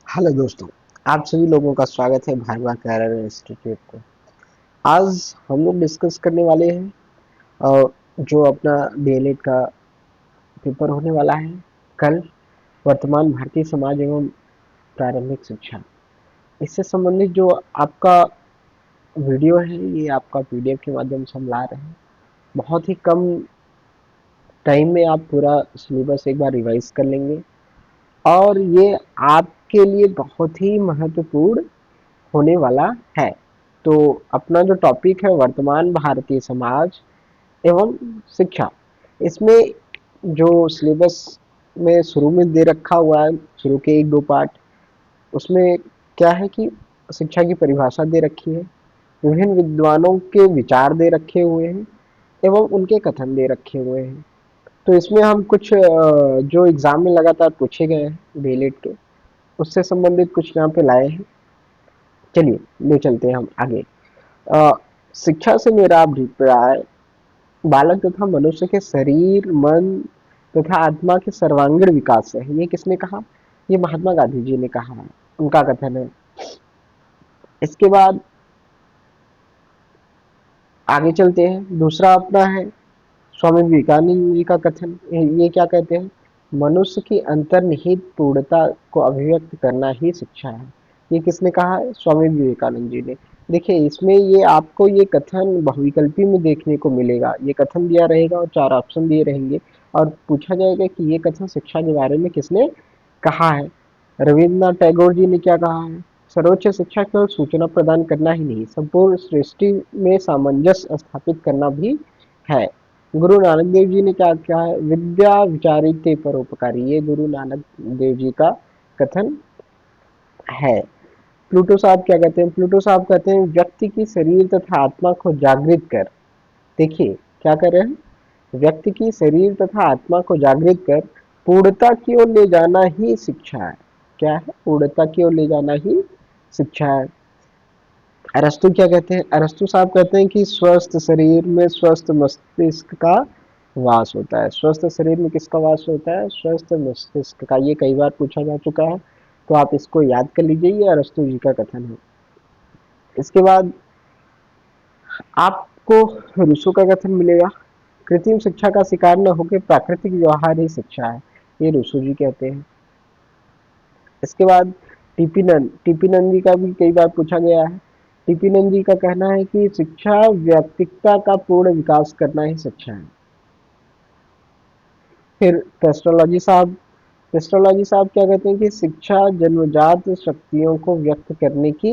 Hello दोस्तों, आप सभी लोगों का स्वागत है भार्गवा कैरियर इंस्टीट्यूट को। आज हम लोग डिस्कस करने वाले हैं जो अपना डीएलएड का पेपर होने वाला है कल। वर्तमान भारतीय समाज एवं प्रारंभिक शिक्षा, इससे संबंधित जो आपका वीडियो है ये आपका पीडीएफ के माध्यम से हम ला रहे हैं। बहुत ही कम टाइम में आप पूरा सिलेबस एक बार रिवाइज कर लेंगे और ये आपके लिए बहुत ही महत्वपूर्ण होने वाला है। तो अपना जो टॉपिक है वर्तमान भारतीय समाज एवं शिक्षा, इसमें जो सिलेबस में शुरू में दे रखा हुआ है, शुरू के एक दो पार्ट, उसमें क्या है कि शिक्षा की परिभाषा दे रखी है, विभिन्न विद्वानों के विचार दे रखे हुए हैं एवं उनके कथन दे रखे हुए हैं। तो इसमें हम कुछ जो एग्जाम में लगातार पूछे गए हैं डीएलएड के, उससे संबंधित कुछ यहाँ पे लाए हैं। चलिए ले चलते हैं हम आगे। अ, शिक्षा से मेरा अभिप्राय बालक तथा मनुष्य के शरीर, मन तथा आत्मा के सर्वांगीण विकास है। ये किसने कहा? ये महात्मा गांधी जी ने कहा है, उनका कथन है। इसके बाद आगे चलते हैं। दूसरा अपना है स्वामी विवेकानंद जी का कथन। ये क्या कहते हैं? मनुष्य की अंतर्निहित पूर्णता को अभिव्यक्त करना ही शिक्षा है। ये किसने कहा है? स्वामी विवेकानंद जी ने। देखिए इसमें ये आपको ये कथन बहुविकल्पी में देखने को मिलेगा। ये कथन दिया रहेगा और चार ऑप्शन दिए रहेंगे और पूछा जाएगा कि ये कथन शिक्षा के बारे में किसने कहा है। रविन्द्रनाथ टैगोर जी ने क्या कहा है? सर्वोच्च शिक्षा केवल सूचना प्रदान करना ही नहीं, संपूर्ण सृष्टि में सामंजस्य स्थापित करना भी है। गुरु नानक देव जी ने क्या कहा है? विद्या विचारिते परोपकारी। ये गुरु नानक देव जी का कथन है। प्लूटो साहब क्या कहते हैं? प्लूटो साहब कहते हैं व्यक्ति की शरीर तथा आत्मा को जागृत कर, देखिए क्या कर रहे हैं, व्यक्ति की शरीर तथा आत्मा को जागृत कर पूर्णता की ओर ले जाना ही शिक्षा है। क्या है? पूर्णता की ओर ले जाना ही शिक्षा है। अरस्तु क्या कहते हैं? अरस्तु साहब कहते हैं कि स्वस्थ शरीर में स्वस्थ मस्तिष्क का वास होता है। स्वस्थ शरीर में किसका वास होता है? स्वस्थ मस्तिष्क का। ये कई बार पूछा जा चुका है, तो आप इसको याद कर लीजिए। ये अरस्तु जी का कथन है। इसके बाद आपको रूसो का कथन मिलेगा। कृत्रिम शिक्षा का शिकार न होकर प्राकृतिक व्यवहार ही शिक्षा है। ये रूसो जी कहते हैं। इसके बाद टीपी नंद जी का भी कई बार पूछा गया है। टीपी नंद जी का कहना है कि शिक्षा व्यक्तित्व का पूर्ण विकास करना ही शिक्षा है। फिर पेस्ट्रोलॉजी साहब क्या कहते हैं कि शिक्षा जन्मजात शक्तियों को व्यक्त करने की।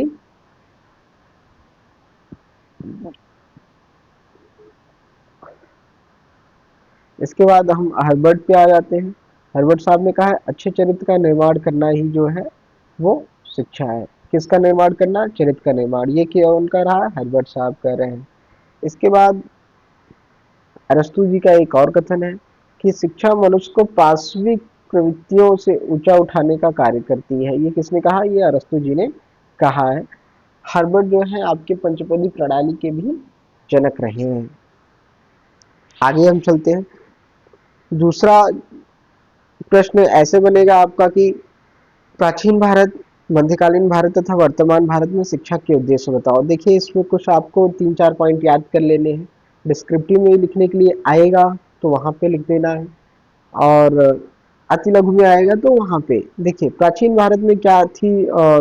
इसके बाद हम हर्बर्ट पे आ जाते हैं। हर्बर्ट साहब ने कहा है अच्छे चरित्र का निर्माण करना ही जो है वो शिक्षा है। किसका निर्माण करना? चरित्र का निर्माण। ये कौन कर रहा है? हर्बर्ट साहब कर रहे हैं। इसके बाद अरस्तु जी का एक और कथन है कि शिक्षा मनुष्य को पाश्विक प्रवृत्तियों से ऊंचा उठाने का कार्य करती है। ये किसने कहा? ये अरस्तु जी ने कहा है। हर्बर्ट जो है आपके पंचपदी प्रणाली के भी जनक रहे हैं। आगे हम चलते हैं। दूसरा प्रश्न ऐसे बनेगा आपका कि प्राचीन भारत, मध्यकालीन भारत तथा वर्तमान भारत में शिक्षा के उद्देश्य बताओ। देखिए इसमें कुछ आपको तीन चार पॉइंट याद कर लेने हैं। डिस्क्रिप्टिव में लिखने के लिए आएगा तो वहां पे लिख देना है, और अति लघु में आएगा तो वहां पे देखिए प्राचीन भारत में क्या थी,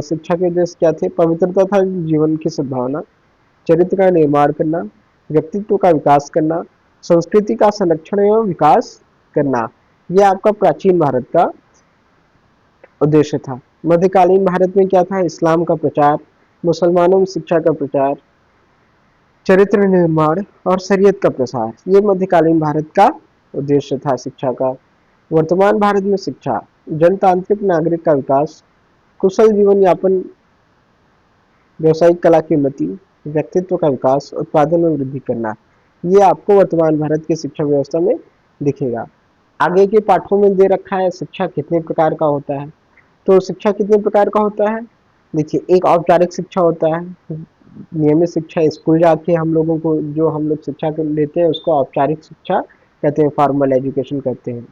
शिक्षा के उद्देश्य क्या थे? पवित्रता था, जीवन की सद्भावना, चरित्र का निर्माण करना, व्यक्तित्व का विकास करना, संस्कृति का संरक्षण एवं विकास करना। यह आपका प्राचीन भारत का उद्देश्य था। मध्यकालीन भारत में क्या था? इस्लाम का प्रचार, मुसलमानों में शिक्षा का प्रचार, चरित्र निर्माण और शरीयत का प्रसार। ये मध्यकालीन भारत का उद्देश्य था शिक्षा का। वर्तमान भारत में शिक्षा जनतांत्रिक नागरिक का विकास, कुशल जीवन यापन, व्यवसायिक कला की उन्नति, व्यक्तित्व का विकास, उत्पादन में वृद्धि करना। ये आपको वर्तमान भारत की शिक्षा व्यवस्था में दिखेगा। आगे के पाठों में दे रखा है शिक्षा कितने प्रकार का होता है। तो शिक्षा कितने प्रकार का होता है? देखिए एक औपचारिक शिक्षा होता है, नियमित शिक्षा, स्कूल जाके हम लोगों को जो हम लोग शिक्षा लेते हैं उसको औपचारिक शिक्षा कहते हैं, फॉर्मल एजुकेशन कहते हैं।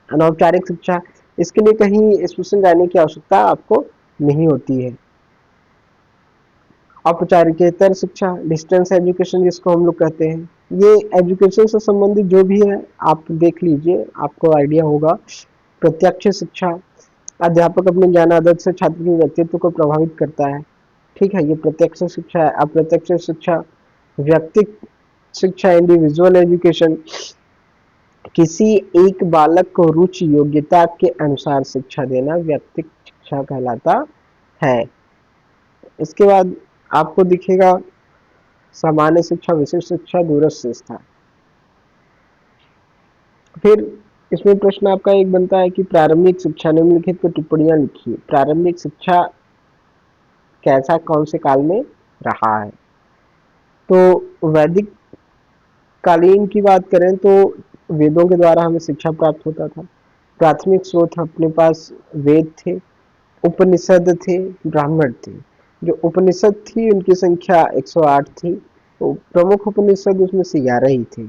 अनौपचारिक शिक्षा इसके लिए कहीं स्पेशल जाने की आवश्यकता आपको नहीं होती है। औपचारिकेतर शिक्षा, डिस्टेंस एजुकेशन जिसको हम लोग कहते हैं, ये एजुकेशन से संबंधित जो भी है आप देख लीजिए, आपको आइडिया होगा। प्रत्यक्ष शिक्षा, अध्यापक अपने ज्ञान आदत से छात्र के व्यक्तित्व को प्रभावित करता है। ठीक है, ये प्रत्यक्ष शिक्षा है। अप्रत्यक्ष शिक्षा, व्यक्तिक शिक्षा, इंडिविजुअल एजुकेशन, किसी एक बालक को रुचि योग्यता के अनुसार शिक्षा देना व्यक्तिक शिक्षा कहलाता है। इसके बाद आपको दिखेगा सामान्य शिक्षा, विशिष्ट शिक्षा, दूरस्थ शिक्षा। फिर इसमें प्रश्न आपका एक बनता है कि प्रारंभिक शिक्षा, निम्नलिखित को टिप्पणियां लिखिए। प्रारंभिक शिक्षा कैसा, कौन से काल में रहा है? तो वैदिक कालीन की बात करें तो वेदों के द्वारा हमें शिक्षा प्राप्त होता था। प्राथमिक स्रोत अपने पास वेद थे, उपनिषद थे, ब्राह्मण थे। जो उपनिषद थी उनकी संख्या 108 थी, तो प्रमुख उपनिषद उसमें से 11 ही थे।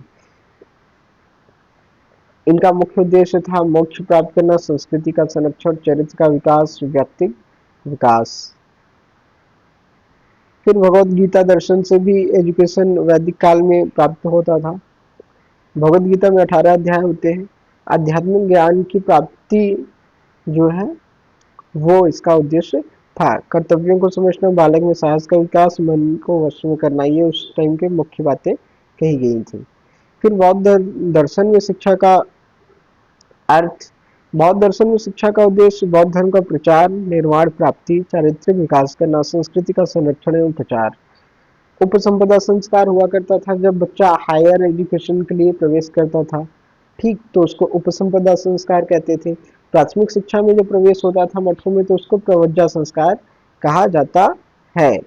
इनका मुख्य उद्देश्य था मोक्ष प्राप्त करना, संस्कृति का संरक्षण, चरित्र का विकास, व्यक्तिक विकास। फिर भगवत गीता दर्शन से भी एजुकेशन वैदिक काल में प्राप्त होता था। भगवत गीता में 18 अध्याय होते हैं। आध्यात्मिक ज्ञान की प्राप्ति जो है वो इसका उद्देश्य था। कर्तव्यों को समझना, बालक में साहस का विकास, मन को वश में करना, ये उस टाइम के मुख्य बातें कही गई थी। फिर बौद्ध दर्शन में शिक्षा का अर्थ, बौद्ध दर्शन में शिक्षा का उद्देश्य बौद्ध धर्म का प्रचार, निर्वाण प्राप्ति, चारित्रिक विकास करना, संस्कृति का संरक्षण एवं प्रचार। उपसंपदा संस्कार हुआ करता था जब बच्चा हायर एजुकेशन के लिए प्रवेश करता था, ठीक, तो उसको उपसंपदा संस्कार कहते थे। प्राथमिक शिक्षा में जो प्रवेश होता था मठों में तो उसको प्रवज्जा संस्कार कहा जाता है।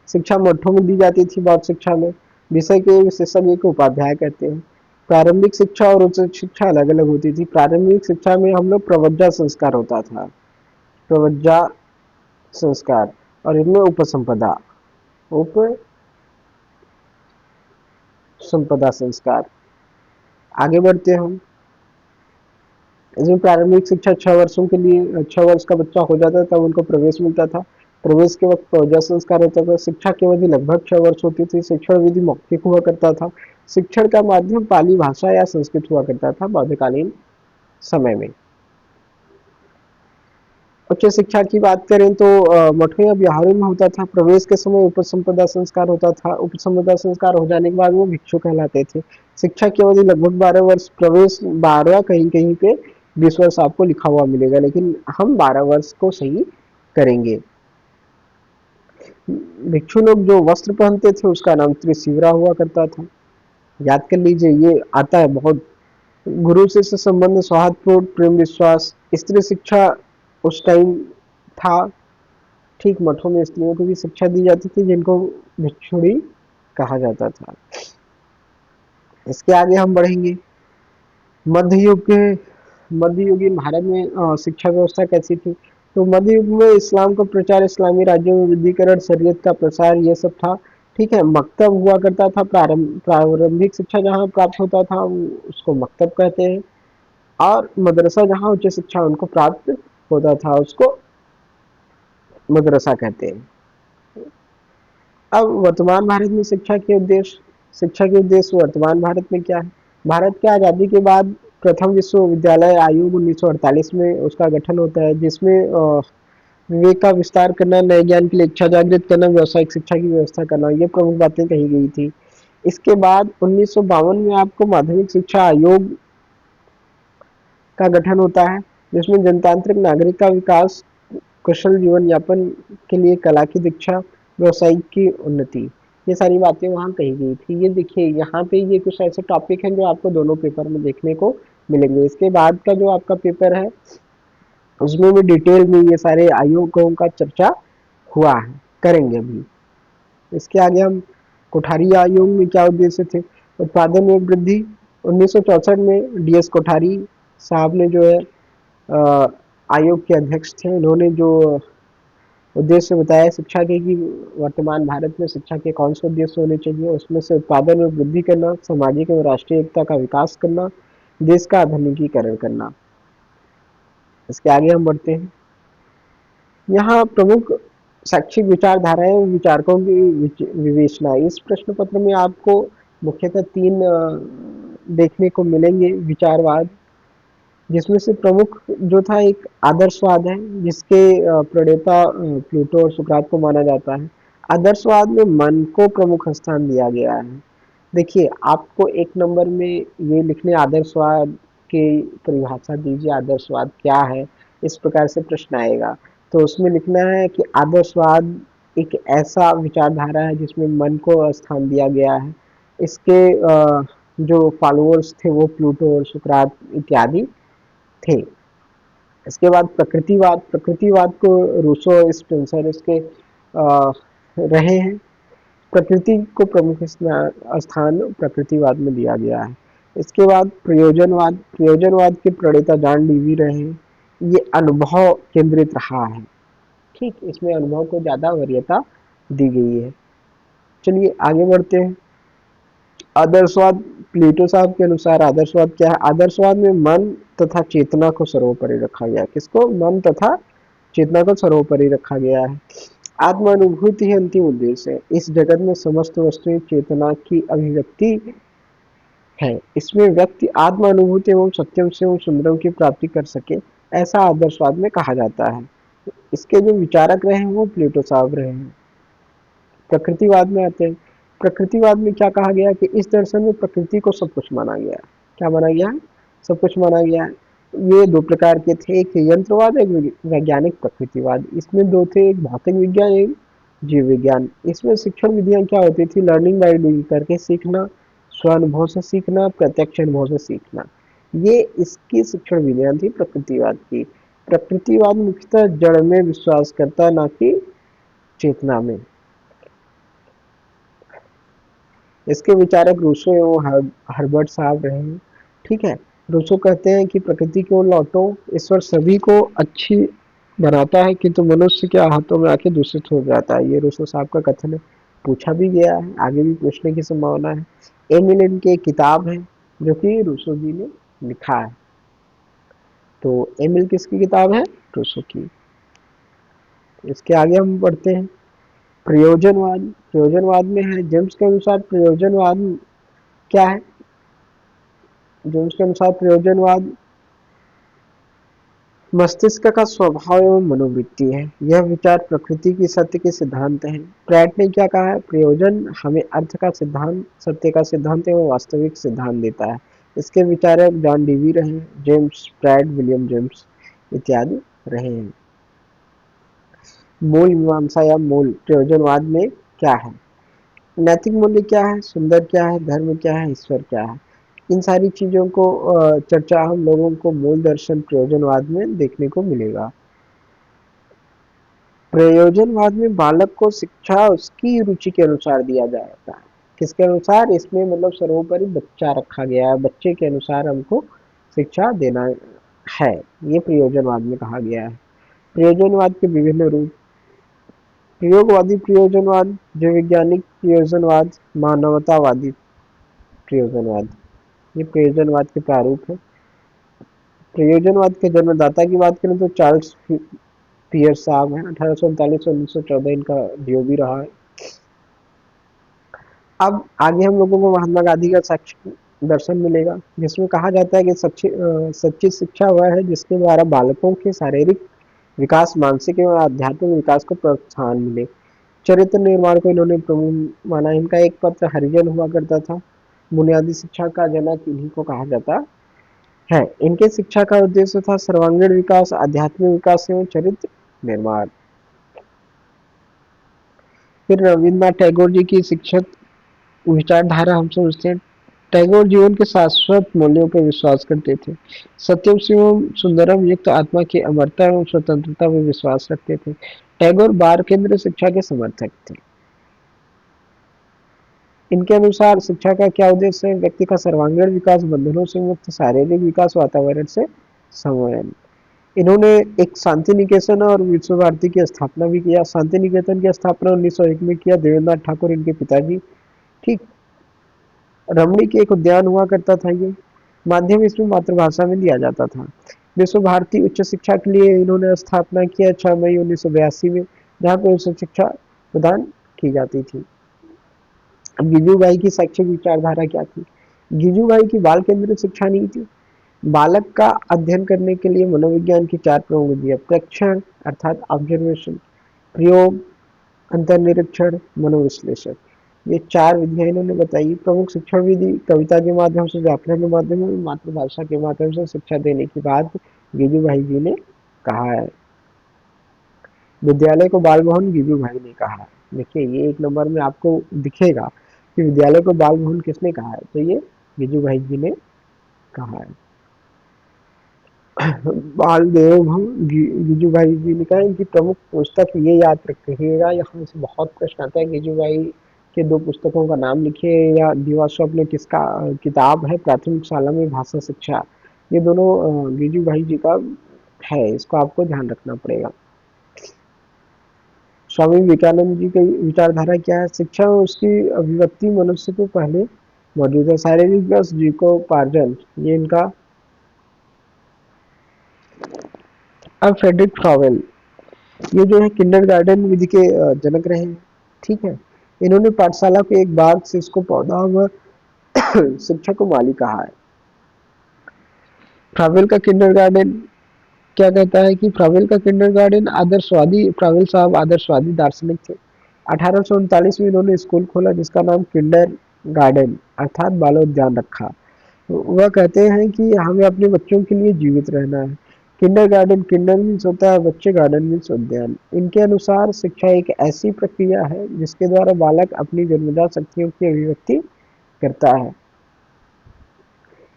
शिक्षा मठों में दी जाती थी बौद्ध शिक्षा में, विषय के विशेषज्ञ को उपाध्याय कहते हैं। प्रारंभिक शिक्षा और उच्च शिक्षा अलग अलग होती थी। प्रारंभिक शिक्षा में हम लोग प्रवज्जा संस्कार होता था, प्रवज्जा संस्कार, और इनमें उपसंपदा उपसंपदा संस्कार। आगे बढ़ते हम। इसमें प्रारंभिक शिक्षा 6 वर्षों के लिए, 6 वर्ष का बच्चा हो जाता तब उनको प्रवेश मिलता था। प्रवेश के वक्त प्रवज्जा संस्कार होता था। शिक्षा की अवधि लगभग 6 वर्ष होती थी। शिक्षण विधि मौखिक हुआ करता था। शिक्षण का माध्यम पाली भाषा या संस्कृत हुआ करता था मध्यकालीन समय में। उच्च शिक्षा की बात करें तो मठों या बिहारों में होता था। प्रवेश के समय उपसंपदा संस्कार होता था। उपसंपदा संस्कार हो जाने के बाद वो भिक्षु कहलाते थे। शिक्षा की अवधि लगभग 12 वर्ष। प्रवेश 12, कहीं कहीं पे 20 वर्ष आपको लिखा हुआ मिलेगा, लेकिन हम 12 वर्ष को सही करेंगे। भिक्षु लोग जो वस्त्र पहनते थे उसका नाम त्रिशिवरा हुआ करता था। याद कर लीजिए, ये आता है बहुत। गुरु शिष्य संबंध सौहार्दपूर्ण, प्रेम विश्वास। स्त्री शिक्षा उस टाइम था, ठीक, मठों में स्त्रियों को भी शिक्षा दी जाती थी जिनको भिक्षुणी कहा जाता था। इसके आगे हम बढ़ेंगे। मध्ययुगीन भारत में शिक्षा व्यवस्था कैसी थी? तो मध्य युग में इस्लाम का प्रचार, इस्लामी राज्यों में विविधीकरण, शरीयत का प्रसार, ये सब था। ठीक है, मकतब हुआ करता था। प्रारंभिक शिक्षा जहाँ प्राप्त होता था उसको मकतब कहते हैं, और मदरसा जहाँ उच्च शिक्षा उनको प्राप्त होता था उसको मदरसा कहते हैं। अब वर्तमान भारत में शिक्षा के उद्देश्य वर्तमान भारत में क्या है? भारत के आज़ादी के बाद प्रथम विश्वविद्यालय आयोग 1948 में उसका गठन होता है, जिसमें विवेक का विस्तार करना, नए ज्ञान के लिए इच्छा जागृत करना, व्यावसायिक शिक्षा की व्यवस्था करना, ये प्रमुख बातें कही गई थी। इसके बाद 1952 में आपको माध्यमिक शिक्षा आयोग का गठन होता है, जिसमें जनतांत्रिक नागरिक का विकास, कुशल जीवन यापन के लिए कला की दीक्षा, व्यवसायिक की उन्नति, ये सारी बातें वहाँ कही गई थी। ये देखिए यहाँ पे ये कुछ ऐसे टॉपिक हैं जो आपको दोनों पेपर में देखने को मिलेंगे। इसके बाद का जो आपका पेपर है उसमें भी डिटेल में ये सारे आयोगों का चर्चा हुआ है, करेंगे अभी। इसके आगे हम कोठारी आयोग में क्या उद्देश्य थे? उत्पादन में वृद्धि। 1964 में डीएस कोठारी साहब ने जो है आयोग के अध्यक्ष थे, उन्होंने जो उद्देश्य बताया शिक्षा के कि वर्तमान भारत में शिक्षा के कौन से उद्देश्य होने चाहिए, उसमें से उत्पादन में वृद्धि करना, सामाजिक एवं राष्ट्रीय एकता का विकास करना, देश का आधुनिकीकरण करना। इसके आगे हम बढ़ते हैं। यहाँ प्रमुख शैक्षिक विचारधाराएं और विचारकों की विवेचना। इस प्रश्न पत्र में आपको मुख्यतः तीन देखने को मिलेंगे विचारवाद, जिसमें से प्रमुख जो था एक आदर्शवाद है, जिसके प्रणेता प्लेटो और सुकरात को माना जाता है। आदर्शवाद में मन को प्रमुख स्थान दिया गया है। देखिए, आपको एक नंबर में ये लिखने आदर्शवाद की परिभाषा दीजिए, आदर्शवाद क्या है, इस प्रकार से प्रश्न आएगा। तो उसमें लिखना है कि आदर्शवाद एक ऐसा विचारधारा है जिसमें मन को स्थान दिया गया है। इसके जो फॉलोअर्स थे वो प्लूटो और सुकरात इत्यादि थे। इसके बाद प्रकृतिवाद, प्रकृतिवाद को रूसो स्पेंसर इसके रहे हैं। प्रकृति को प्रमुख स्थान प्रकृतिवाद में दिया गया है। इसके बाद प्रयोजनवाद, प्रयोजनवाद के प्रणेता जॉन डीवी रहे हैं। ये अनुभव केंद्रित रहा है। ठीक, इसमें अनुभव को ज्यादा वरीयता दी गई है। चलिए आगे बढ़ते हैं। आदर्शवाद, प्लेटो साहब के अनुसार आदर्शवाद क्या है? आदर्शवाद में मन तथा चेतना को सर्वोपरि रखा गया है। किसको? मन तथा चेतना को सर्वोपरि रखा गया है। आत्मानुभूति ही अंतिम उद्देश्य है। इस जगत में समस्त वस्तुएं चेतना की अभिव्यक्ति है। इसमें व्यक्ति आत्मानुभूति एवं सत्यम से एवं सुंदरम की प्राप्ति कर सके, ऐसा आदर्शवाद में कहा जाता है। इसके जो विचारक रहे हैं वो प्लेटो साहब रहे हैं। प्रकृतिवाद में आते हैं। प्रकृतिवाद में क्या कहा गया कि इस दर्शन में प्रकृति को सब कुछ माना गया है। क्या माना गया है? सब कुछ माना गया है। ये दो प्रकार के थे, एक यंत्रवाद, एक वैज्ञानिक प्रकृतिवाद। इसमें दो थे, एक भौतिक विज्ञान, एक जीव विज्ञान। इसमें शिक्षण विधियां क्या होती थी? लर्निंग बाय डूइंग, करके सीखना, स्वानुभव से सीखना, प्रत्यक्ष अनुभव से सीखना। ये इसकी शिक्षण विधियां थी प्रकृतिवाद की। प्रकृतिवाद मुख्यतः जड़ में विश्वास करता, ना कि चेतना में। इसके विचारक रूसो एवं हर्बर्ट साहब रहे हैं। ठीक है, रूसो कहते हैं कि प्रकृति की ओर लौटो, ईश्वर सभी को अच्छी बनाता है किंतु मनुष्य के हाथों में आके दूषित हो जाता है। ये रूसो साहब का कथन है। पूछा भी गया है, आगे भी पूछने की संभावना है। एमिल इनकी एक किताब है जो कि रूसो जी ने लिखा है। तो एमिल किसकी किताब है? रूसो की। इसके आगे हम बढ़ते हैं। प्रयोजनवाद, प्रयोजनवाद में है जेम्स के अनुसार प्रयोजनवाद क्या है? जेम्स के अनुसार प्रयोजनवाद मस्तिष्क का स्वभाव एवं मनोवृत्ति है। यह विचार प्रकृति की सत्य के सिद्धांत है। प्रैट ने क्या कहा है? प्रयोजन हमें अर्थ का सिद्धांत, सत्य का सिद्धांत एवं वास्तविक सिद्धांत देता है। इसके विचारक जॉन डीवी रहे, जेम्स प्रैट, विलियम जेम्स इत्यादि रहे हैं। मूल मीमांसा या मूल प्रयोजनवाद में क्या है? नैतिक मूल्य क्या है? सुंदर क्या है? धर्म क्या है? ईश्वर क्या है? इन सारी चीजों को चर्चा हम लोगों को मूल दर्शन प्रयोजनवाद में देखने को मिलेगा। प्रयोजनवाद में बालक को शिक्षा उसकी रुचि के अनुसार दिया जाता है। किसके अनुसार? इसमें मतलब सर्वोपरि बच्चा रखा गया है, बच्चे के अनुसार हमको शिक्षा देना है, ये प्रयोजनवाद में कहा गया है। प्रयोजनवाद के विभिन्न रूप। प्रयोगवादी प्रयोजनवाद, जो वैज्ञानिक प्रयोजनवाद, मानवतावादी प्रयोजनवाद, ये प्रयोजनवाद के प्रारूप है। प्रयोजनवाद के जन्मदाता की बात करें तो चार्ल्स पियर्स साहब हैं। 1839 से 1914 इनका जीव भी रहा है। अब आगे हम लोगों को महात्मा गांधी का शैक्षिक दर्शन मिलेगा, जिसमें कहा जाता है कि सच्ची शिक्षा वह है जिसके द्वारा बालकों के शारीरिक विकास, मानसिक एवं आध्यात्मिक विकास को प्रोत्साहन मिले। चरित्र निर्माण को इन्होंने प्रमुख माना। इनका एक पत्र हरिजन हुआ करता था। बुनियादी शिक्षा का जनक इन्हीं को कहा जाता है। इनके शिक्षा का उद्देश्य था सर्वांगीण विकास, आध्यात्मिक विकास एवं चरित्र निर्माण। फिर रविन्द्रनाथ टैगोर जी की शिक्षक विचारधारा हम समझते हैं। टैगोर जीवन के शाश्वत मूल्यों पर विश्वास करते थे। सत्यम शिवम सुंदरम युक्त आत्मा की अमरता एवं स्वतंत्रता पर विश्वास रखते थे। टैगोर बाल केंद्र शिक्षा के समर्थक थे। इनके अनुसार शिक्षा का क्या उद्देश्य है? व्यक्ति का सर्वांगीण विकास, बंधनों से मुक्त, शारीरिक विकास, वातावरण से संवयन। इन्होंने एक शांति निकेतन और विश्व भारती की स्थापना भी किया। शांति निकेतन की स्थापना 1901 में किया देवेंद्रनाथ ठाकुर, इनके पिताजी। ठीक, रमणी के एक उद्यान हुआ करता था। ये माध्यम इसमें मातृभाषा में दिया जाता था। विश्व भारती उच्च शिक्षा के लिए इन्होंने स्थापना किया 6 मई 1982 में, जहाँ पर उच्च शिक्षा प्रदान की जाती थी। अब गिजूभाई की शैक्षिक विचारधारा क्या थी? गिजूभाई की बाल केंद्रित शिक्षा नहीं थी। बालक का अध्ययन करने के लिए मनोविज्ञान की 4 प्रमुख विधियां: प्रेक्षण अर्थात ऑब्जर्वेशन, प्रयोग, अंतर्निरीक्षण, मनोविश्लेषण, ये 4 विधियां इन्होंने बताई। प्रमुख शिक्षण विधि: कविता के माध्यम से, व्याकरण के माध्यम से, मातृभाषा के माध्यम से शिक्षा देने की बात गिजूभाई जी ने कहा है। विद्यालय को बाल भवन गिजूभाई ने कहा है। देखिए ये 1 नंबर में आपको दिखेगा कि विद्यालय को बाल भवन किसने कहा है, तो ये गिजूभाई जी ने कहा है। बालदेव गिजूभाई जी ने कहा इनकी प्रमुख पुस्तक, ये याद रखिएगा, यहाँ से बहुत प्रश्न आता है, गिजूभाई के 2 पुस्तकों का नाम लिखिए, या दिवास्वप्न ने किसका किताब है प्राथमिक शाला में भाषा शिक्षा, ये दोनों गिजूभाई जी का है, इसको आपको ध्यान रखना पड़ेगा। स्वामी विवेकानंद जी की विचारधारा क्या है? शिक्षा और उसकी अभिव्यक्ति मनुष्य को पहले मौजूद है, शारीरिक विकास जीविकोपार्जन, ये इनका। अब फ्रेडरिक फ्रॉवेल, ये जो है किंडरगार्टन विधि के जनक रहे हैं, ठीक है। इन्होंने पाठशाला के एक बाग से इसको पौधा व शिक्षा को माली कहा है। फ्रावेल का किंडरगार्टन क्या कहता है कि फ्रावेल का किंडरगार्टन आदर्शवादी, फ्रावेल साहब आदर्शवादी दार्शनिक थे। 1839 में इन्होंने स्कूल खोला जिसका नाम किंडर गार्डन अर्थात बालोद्यान रखा। वह कहते हैं कि हमें अपने बच्चों के लिए जीवित रहना है। किंडर गार्डन, किंडर मीन्स होता है बच्चे, गार्डन मीन्स उद्यान। इनके अनुसार शिक्षा एक ऐसी प्रक्रिया है जिसके द्वारा बालक अपनी जन्मजात शक्तियों की अभिव्यक्ति करता है।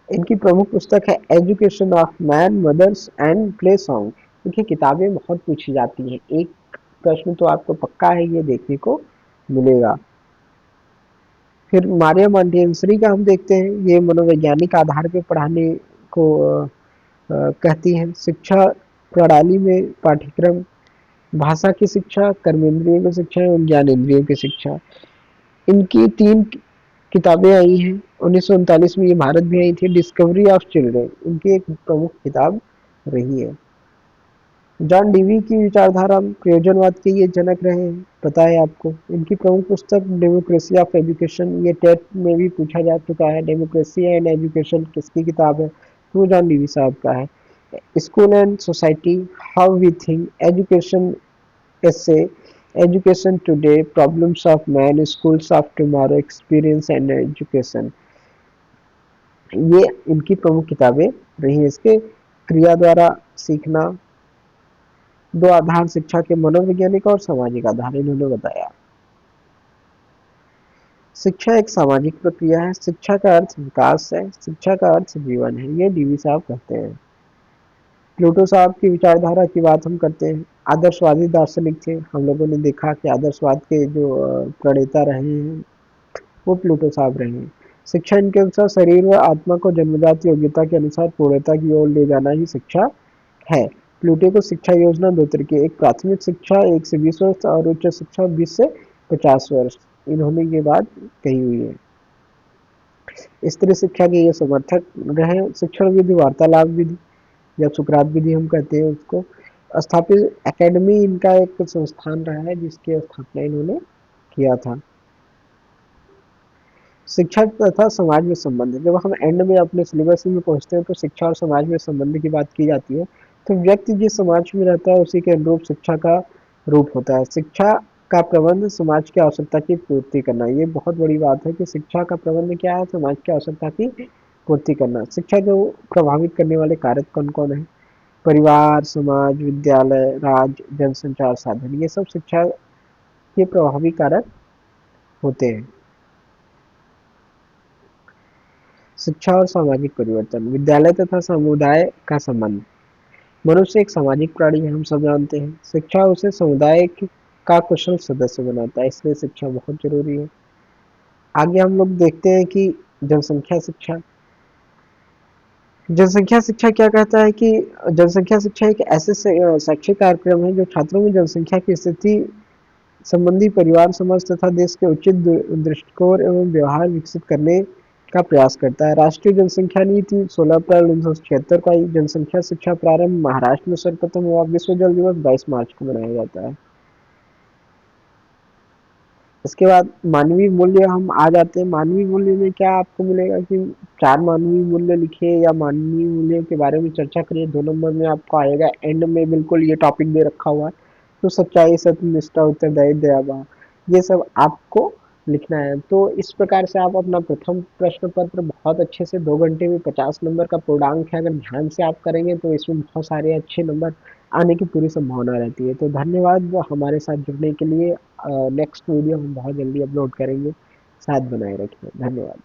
इनकी प्रमुख पुस्तक है education of man, mothers and play song. देखिए किताबें बहुत पूछी जाती हैं, एक प्रश्न तो आपको पक्का है ये देखने को मिलेगा। फिर मारिया मॉन्टेसरी का हम देखते हैं, ये मनोवैज्ञानिक आधार पर पढ़ाने को कहती हैं। शिक्षा प्रणाली में पाठ्यक्रम, भाषा की शिक्षा, कर्मेंद्रियों की शिक्षा एवं ज्ञानेंद्रियों की शिक्षा। इनकी 3 किताबें आई हैं। 1939 में ये भारत भी आई थी। डिस्कवरी ऑफ चिल्ड्रन इनकी एक प्रमुख किताब रही है। जॉन डीवी की विचारधारा प्रयोजनवाद के ये जनक रहे हैं, पता है आपको। इनकी प्रमुख पुस्तक डेमोक्रेसी ऑफ एजुकेशन, ये टेट में भी पूछा जा चुका है। डेमोक्रेसी एंड एजुकेशन किसकी किताब है? तो जॉन डीवी साहब का है। School and society, how we think, education essay, education today, problems of man, schools of tomorrow, experience and education, ये इनकी प्रमुख किताबें रही हैं। इसके क्रिया द्वारा सीखना, 2 आधार शिक्षा के, मनोवैज्ञानिक और सामाजिक आधार इन्होंने बताया। शिक्षा एक सामाजिक प्रक्रिया है, शिक्षा का अर्थ विकास है, शिक्षा का अर्थ जीवन है, ये डीवी साहब कहते हैं। प्लूटो साहब की विचारधारा की बात हम करते हैं। आदर्शवादी दार्शनिक थे, हम लोगों ने देखा कि आदर्शवाद के जो प्रणेता रहे हैं वो प्लूटो साहब रहे हैं। शिक्षा इनके अनुसार शरीर व आत्मा को जन्मजात योग्यता के अनुसार पूर्णता की ओर ले जाना ही शिक्षा है। प्लूटो को शिक्षा योजना 2 तरह की, एक प्राथमिक शिक्षा 1 से 20 वर्ष और उच्च शिक्षा 20 से 50 वर्ष, इन्होंने ये बात कही हुई है। स्त्री शिक्षा के ये समर्थक रहे। शिक्षण विधि वार्तालाप विधि या सुकरात विधि हम कहते हैं उसको। स्थापित एकेडमी इनका एक संस्थान रहा है जिसकी स्थापना इन्होंने किया था। शिक्षा तथा समाज में संबंध, जब हम एंड में अपने सिलेबस में पहुंचते हैं तो शिक्षा और समाज में संबंध की बात की जाती है। तो व्यक्ति जिस समाज में रहता है उसी के अनुरूप शिक्षा का रूप होता है। शिक्षा का प्रबंध समाज की आवश्यकता की पूर्ति करना, ये बहुत बड़ी बात है कि शिक्षा का प्रबंध क्या है? समाज की आवश्यकता की पूर्ति करना। शिक्षा को प्रभावित करने वाले कारक कौन कौन है? परिवार, समाज, विद्यालय, राज्य, जनसंचार साधन, ये सब शिक्षा के प्रभावी कारक होते हैं। शिक्षा और सामाजिक परिवर्तन, विद्यालय तथा समुदाय का संबंध। मनुष्य एक सामाजिक प्राणी है, हम सब जानते हैं। शिक्षा उसे समुदाय का कुशल सदस्य बनाता है, इसलिए शिक्षा बहुत जरूरी है। आगे हम लोग देखते हैं कि जनसंख्या शिक्षा। जनसंख्या शिक्षा क्या कहता है कि जनसंख्या शिक्षा एक ऐसे शैक्षिक कार्यक्रम है जो छात्रों में जनसंख्या की स्थिति संबंधी परिवार, समाज तथा देश के उचित दृष्टिकोण एवं व्यवहार विकसित करने का प्रयास करता है। राष्ट्रीय जनसंख्या नीति 16 अप्रैल 1976 का जनसंख्या शिक्षा प्रारंभ महाराष्ट्र में सर्वप्रथम हुआ। विश्व जल दिवस 22 मार्च को मनाया जाता है। इसके बाद मानवीय मूल्य हम आ जाते हैं। मानवीय मूल्य में क्या आपको मिलेगा कि 4 मानवीय मूल्य लिखिए या मानवीय मूल्यों के बारे में चर्चा करिए। 2 नंबर में आपको आएगा एंड में बिल्कुल ये टॉपिक दे रखा हुआ है। तो सच्चाई, सत्यनिष्ठा, उत्तरदायित्व, दया भाव, ये सब आपको लिखना है। तो इस प्रकार से आप अपना प्रथम प्रश्न पत्र बहुत अच्छे से 2 घंटे में 50 नंबर का पूर्णांक है, अगर ध्यान से आप करेंगे तो इसमें बहुत सारे अच्छे नंबर आने की पूरी संभावना रहती है। तो धन्यवाद हमारे साथ जुड़ने के लिए। नेक्स्ट वीडियो हम बहुत जल्दी अपलोड करेंगे। साथ बनाए रखिए। धन्यवाद।